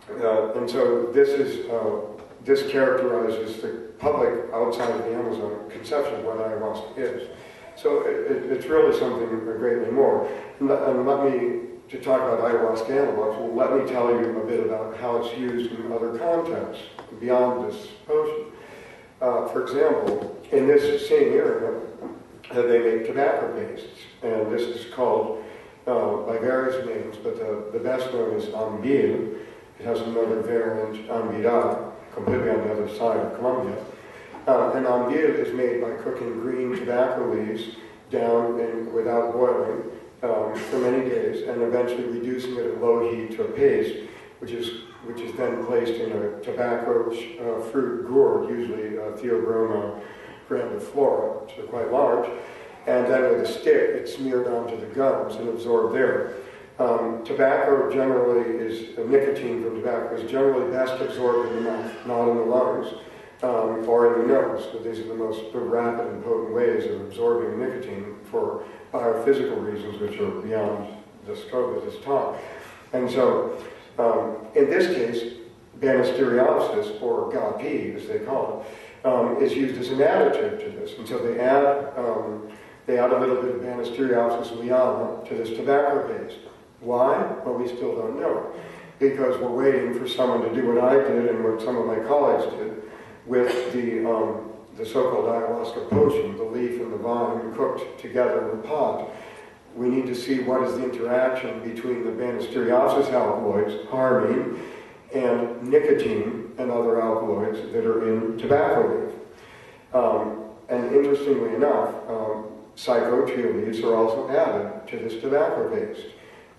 And so this characterizes the public outside of the Amazon conception of what ayahuasca is. So it's really something greatly more. And let me, to talk about ayahuasca analogues, well, let me tell you a bit about how it's used in other contexts beyond this potion. For example, in this same area, they make tobacco pastes, and this is called by various names, but the best known is ambil. It has another variant, ambira, completely on the other side of Colombia. And ambil is made by cooking green tobacco leaves down without boiling for many days, and eventually reducing it at low heat to a paste, which is then placed in a tobacco fruit gourd, usually Theobroma grandiflora, which are quite large, and then with a stick it's smeared onto the gums and absorbed there. Tobacco generally nicotine from tobacco is generally best absorbed in the mouth, not in the lungs, or in the nose. So these are the most rapid and potent ways of absorbing nicotine for biophysical reasons which are beyond the scope of this talk. And so, in this case, Banisteriopsis, or gapi as they call it, is used as an additive to this. And so they add a little bit of Banisteriopsis liana to this tobacco paste. Why? Well, we still don't know. Because we're waiting for someone to do what I did and what some of my colleagues did with the so-called ayahuasca potion, the leaf and the vine cooked together in a pot. We need to see what is the interaction between the Banisteriopsis alkaloids, harmine, and nicotine and other alkaloids that are in tobacco leaf. And interestingly enough, psychotria leaves are also added to this tobacco paste,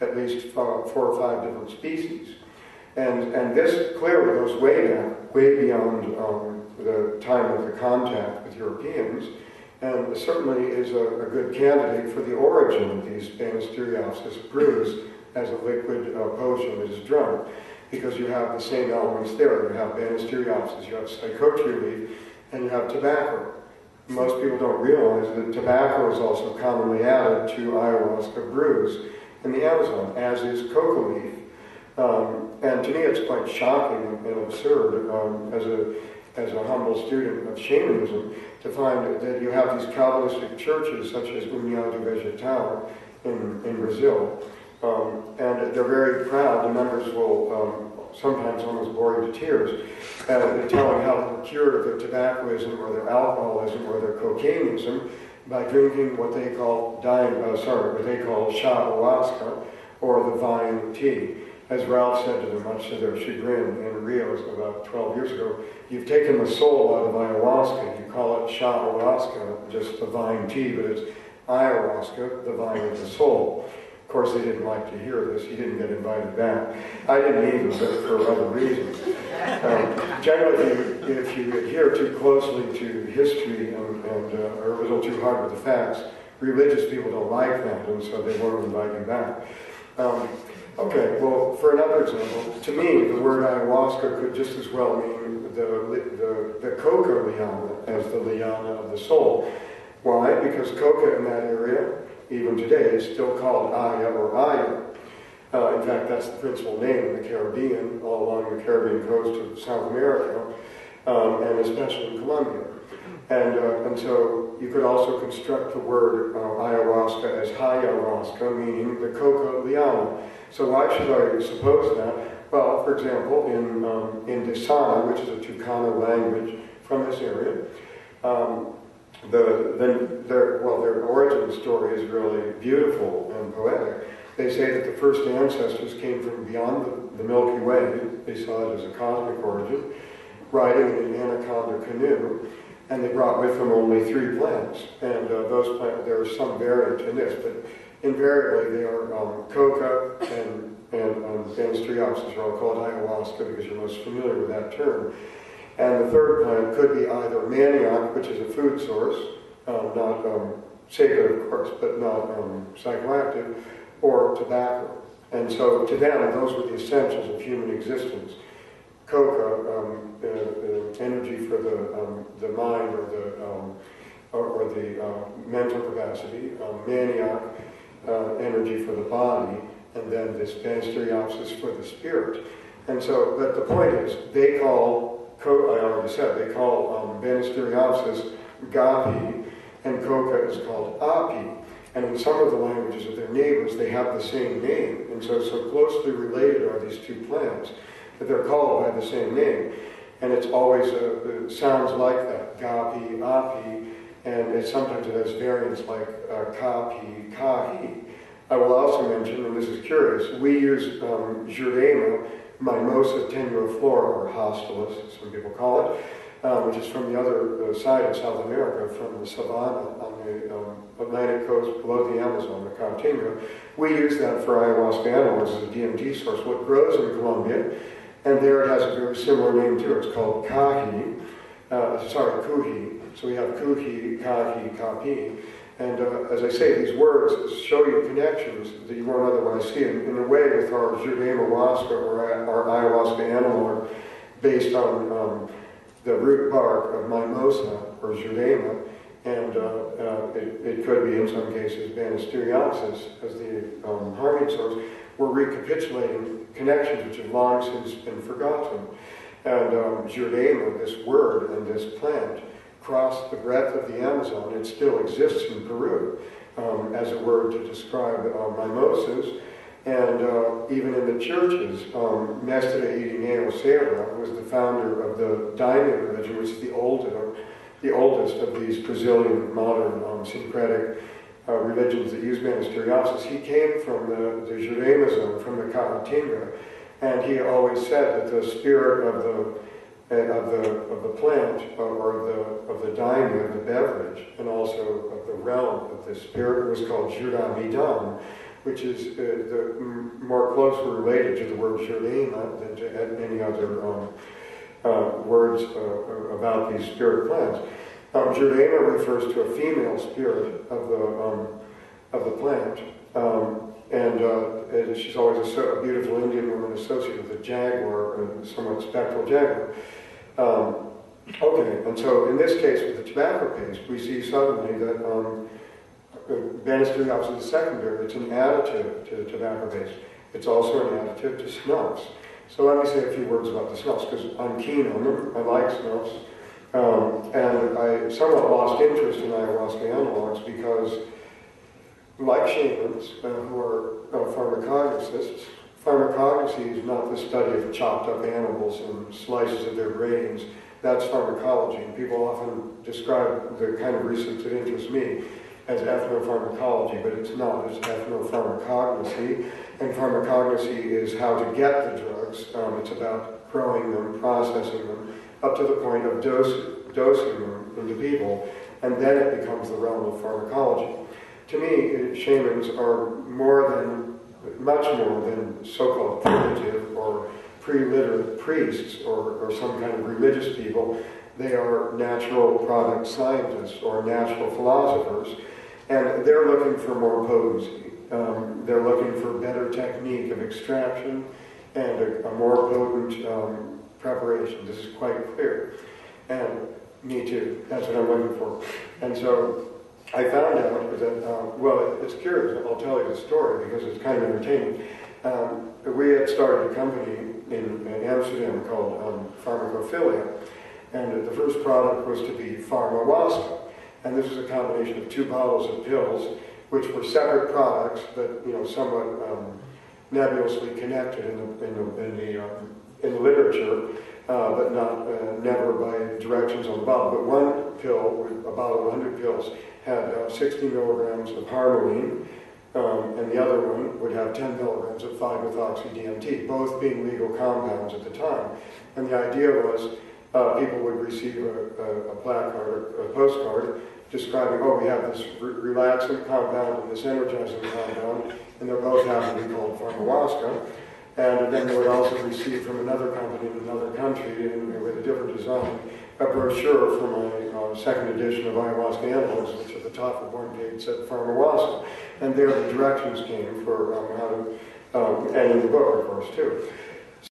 at least 4 or 5 different species. And this clearly goes way beyond the time of the contact with Europeans, and certainly is a good candidate for the origin of these Banisteriopsis brews as a liquid potion that is drunk, because you have the same elements there. You have Banisteriopsis, you have psychotria leaf, and you have tobacco. Most people don't realize that tobacco is also commonly added to ayahuasca brews in the Amazon, as is coca leaf. And to me it's quite shocking and absurd as a humble student of shamanism to find that you have these Calvinistic churches such as União do Vegetal in Brazil, and they're very proud. The members will sometimes almost bore you to tears, telling how they were cured of their tobaccoism or their alcoholism or their cocaineism by drinking what they call ayahuasca, or the vine tea. As Ralph said to them, much to their chagrin in Rio about 12 years ago, you've taken the soul out of ayahuasca. You call it ayahuasca, just the vine tea, but it's ayahuasca, the vine of the soul. Of course, they didn't like to hear this. He didn't get invited back. I didn't either, but for other reasons. Generally, if you adhere too closely to history and are a little too hard with the facts, religious people don't like that, and so they won't invite you back. Okay, well, for another example, to me, the word ayahuasca could just as well mean the coca liana as the liana of the soul. Why? Because coca in that area, even today, is still called aya or aya. In fact, that's the principal name in the Caribbean, all along the Caribbean coast of South America, and especially in Colombia. And so you could also construct the word ayahuasca as hayahuasca, meaning the coca liana. So why should I suppose that? Well, for example, in Desana, which is a Tucano language from this area, their origin story is really beautiful and poetic. They say that the first ancestors came from beyond the Milky Way. They saw it as a cosmic origin, riding in an anaconda canoe, and they brought with them only 3 plants. And those plants, there is some variant in this, but invariably they are coca and Banisteriopsis are all called ayahuasca because you're most familiar with that term. And the third plant could be either manioc, which is a food source, not sacred of course, but not psychoactive, or tobacco. And so to them, those were the essentials of human existence. Coca, energy for the mind or the mental capacity, manioc, energy for the body, and then this Banisteriopsis for the spirit. And so, but the point is, they call, I already said, they call Banisteriopsis Gapi, and coca is called Api. And in some of the languages of their neighbors, they have the same name. And so closely related are these two plants that they're called by the same name. And it's always, it sounds like that, Gapi, Api, and sometimes it has variants like Kapi, Kahi. I will also mention, and this is curious, we use Jurema, Mimosa tenuiflora, or hostilis, some people call it, which is from the other side of South America, from the savanna on the Atlantic coast below the Amazon, the Caatinga. We use that for ayahuasca analogues as a DMT source. Well, it grows in Colombia, and there it has a very similar name too. It's called Kuhi. So we have Kuhi, Kahi, Kapi. And as I say, these words show you connections that you won't otherwise see. In a way, with our Jurema Huasca or our ayahuasca analog, based on the root bark of mimosa or Jurema, and it could be in some cases Banisteriopsis as the harming source, we're recapitulating connections which have long since been forgotten. And Jurema, this word and this plant, crossed the breadth of the Amazon. It still exists in Peru as a word to describe mimosas. And even in the churches, Mestre Irineo Serra was the founder of the Daime religion, which is the oldest of these Brazilian modern syncretic religions that use Banisteriopsis. He came from the Jurema zone, from the Caatinga, and he always said that the spirit of the plant, or of the daime, of the beverage, and also of the realm of the spirit, was called Juramidam, which is more closely related to the word Jurema than to any other words about these spirit plants. Jurema refers to a female spirit of the plant, and she's always a beautiful Indian woman associated with a jaguar, a somewhat spectral jaguar. Okay, and so in this case with the tobacco paste, we see suddenly that Banisteriopsis is secondary. It's an additive to the tobacco paste. It's also an additive to snuffs. So let me say a few words about the snuffs, because I'm keen on them. I like snuffs. And I somewhat lost interest in ayahuasca analogues because, like shamans who are pharmacognosists, pharmacognosy is not the study of chopped up animals and slices of their brains. That's pharmacology. And people often describe the kind of research that interests me as ethnopharmacology, but it's not. It's ethnopharmacognosy. And pharmacognosy is how to get the drugs. It's about growing them, processing them, up to the point of dosing them into people, and then it becomes the realm of pharmacology. To me, shamans are much more than so-called primitive or pre-literate priests or some kind of religious people. They are natural product scientists or natural philosophers, and they're looking for more potency. They're looking for better technique of extraction and a more potent preparation. This is quite clear. And me too. That's what I'm looking for. And so I found out that, well, it's curious. I'll tell you the story because it's kind of entertaining. We had started a company in Amsterdam called Pharmacophilia. And the first product was to be Pharmahuasca. And this was a combination of 2 bottles of pills, which were separate products, but somewhat nebulously connected in the literature, but never by directions on the bottle. But one pill, a bottle of 100 pills, had 60 milligrams of harmaline, and the other one would have 10 milligrams of 5-methoxy-DMT, both being legal compounds at the time. And the idea was people would receive a placard, a postcard, describing, oh, we have this relaxant compound and this energizing compound, and they're both happen to be called Pharmahuasca. And then they would also receive from another company in another country, and with a different design, a brochure for my second edition of ayahuasca analogues, which at the top of one page said Pharmahuasca. And there the directions came for how to, and in the book, of course, too.